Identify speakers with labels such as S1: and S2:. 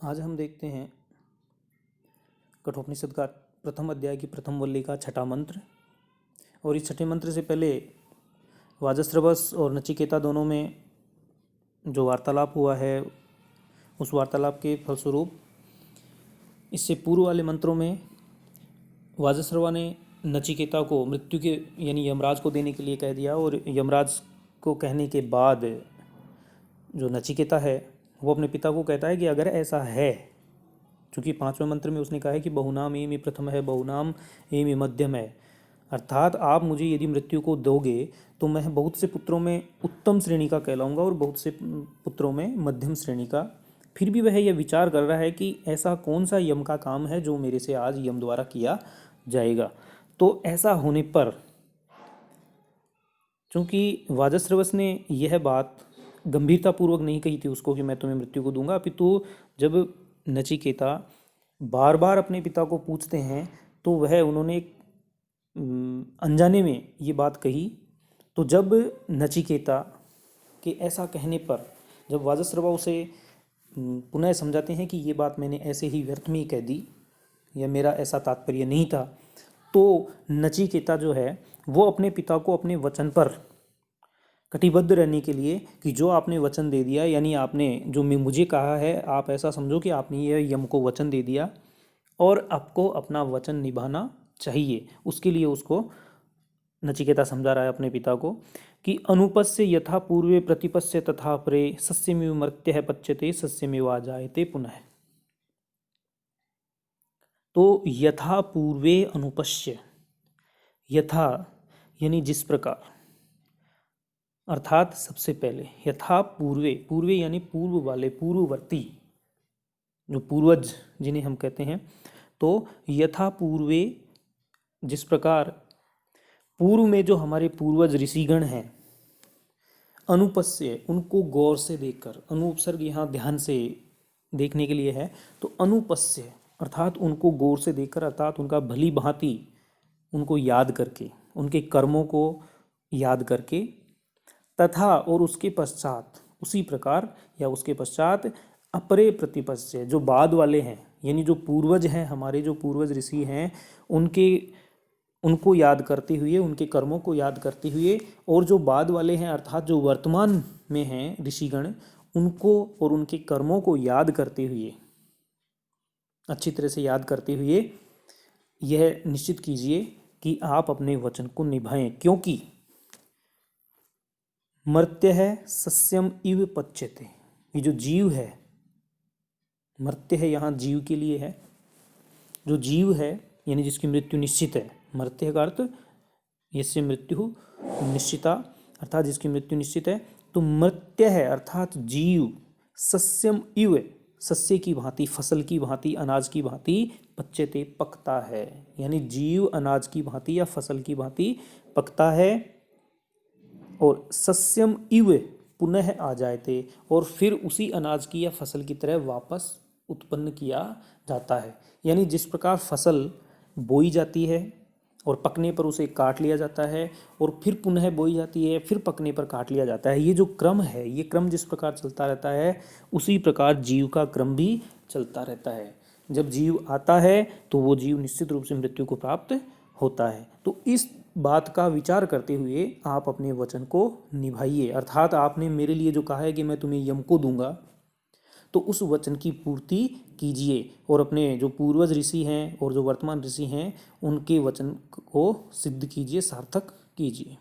S1: आज हम देखते हैं कठोपनिषद का प्रथम अध्याय की प्रथम वल्ली का छठा मंत्र। और इस छठे मंत्र से पहले वाजस्रवस और नचिकेता दोनों में जो वार्तालाप हुआ है, उस वार्तालाप के फलस्वरूप इससे पूर्व वाले मंत्रों में वाजस्रवा ने नचिकेता को मृत्यु के यानी यमराज को देने के लिए कह दिया। और यमराज को कहने के बाद जो नचिकेता है वो अपने पिता को कहता है कि अगर ऐसा है, चूँकि पांचवें मंत्र में उसने कहा है कि बहुनाम एम प्रथम है, बहुनाम एम मध्यम है, अर्थात आप मुझे यदि मृत्यु को दोगे तो मैं बहुत से पुत्रों में उत्तम श्रेणी का कहलाऊंगा और बहुत से पुत्रों में मध्यम श्रेणी का। फिर भी वह यह विचार कर रहा है कि ऐसा कौन सा यम का काम है जो मेरे से आज यम द्वारा किया जाएगा। तो ऐसा होने पर, चूँकि वाजस्रवस ने यह बात गंभीरतापूर्वक नहीं कही थी उसको कि मैं तुम्हें मृत्यु को दूंगा, अपितु जब नचिकेता बार बार अपने पिता को पूछते हैं तो वह उन्होंने अनजाने में ये बात कही। तो जब नचिकेता के ऐसा कहने पर जब वाजस्रवा उसे पुनः समझाते हैं कि ये बात मैंने ऐसे ही व्यर्थ में ही कह दी या मेरा ऐसा तात्पर्य नहीं था, तो नचिकेता जो है वो अपने पिता को अपने वचन पर कटिबद्ध रहने के लिए कि जो आपने वचन दे दिया, यानी आपने जो मुझे कहा है, आप ऐसा समझो कि आपने यह यम को वचन दे दिया और आपको अपना वचन निभाना चाहिए। उसके लिए उसको नचिकेता समझा रहा है अपने पिता को कि अनुपस्य यथा पूर्वे प्रतिपस्य तथा परे सस्यमेव मर्त्यः पच्यते सस्यमेव जायते पुनः। तो यथा पूर्वे अनुपस्य, यथा यानी जिस प्रकार, अर्थात सबसे पहले, यथा पूर्वे, पूर्वे यानी पूर्व वाले, पूर्ववर्ती, जो पूर्वज जिन्हें हम कहते हैं। तो यथा पूर्वे जिस प्रकार पूर्व में जो हमारे पूर्वज ऋषिगण हैं, अनुपस्य उनको गौर से देखकर, अनुपसर्ग यहाँ ध्यान से देखने के लिए है, तो अनुपस्य अर्थात उनको गौर से देखकर, अर्थात उनका भली भांति उनको याद करके, उनके कर्मों को याद करके, तथा और उसके पश्चात, उसी प्रकार या उसके पश्चात अपरे प्रतिपस्य जो बाद वाले हैं, यानी जो पूर्वज हैं, हमारे जो पूर्वज ऋषि हैं, उनको याद करते हुए, उनके कर्मों को याद करते हुए, और जो बाद वाले हैं अर्थात जो वर्तमान में हैं ऋषिगण, उनको और उनके कर्मों को याद करते हुए, अच्छी तरह से याद करते हुए यह निश्चित कीजिए कि आप अपने वचन को निभाएं, क्योंकि मर्त्य है सस्यम इव पच्यते, ये जो जीव है, मर्त्य है यहाँ जीव के लिए है, जो जीव है यानी जिसकी मृत्यु निश्चित है, मर्त्य का अर्थ यस्य मृत्यु निश्चिता, अर्थात जिसकी मृत्यु निश्चित है। तो मर्त्य है अर्थात जीव, सस्यम इव सस्य की भांति, फसल की भांति, अनाज की भांति, पच्यते पकता है, यानी जीव अनाज की भांति या फसल की भांति पकता है। और सस्यम इव पुनः आ जाते, और फिर उसी अनाज की या फसल की तरह वापस उत्पन्न किया जाता है। यानी जिस प्रकार फसल बोई जाती है और पकने पर उसे काट लिया जाता है और फिर पुनः बोई जाती है, फिर पकने पर काट लिया जाता है, ये जो क्रम है, ये क्रम जिस प्रकार चलता रहता है, उसी प्रकार जीव का क्रम भी चलता रहता है। जब जीव आता है तो वो जीव निश्चित रूप से मृत्यु को प्राप्त होता है। तो इस बात का विचार करते हुए आप अपने वचन को निभाइए, अर्थात आपने मेरे लिए जो कहा है कि मैं तुम्हें यम को दूंगा, तो उस वचन की पूर्ति कीजिए और अपने जो पूर्वज ऋषि हैं और जो वर्तमान ऋषि हैं उनके वचन को सिद्ध कीजिए, सार्थक कीजिए।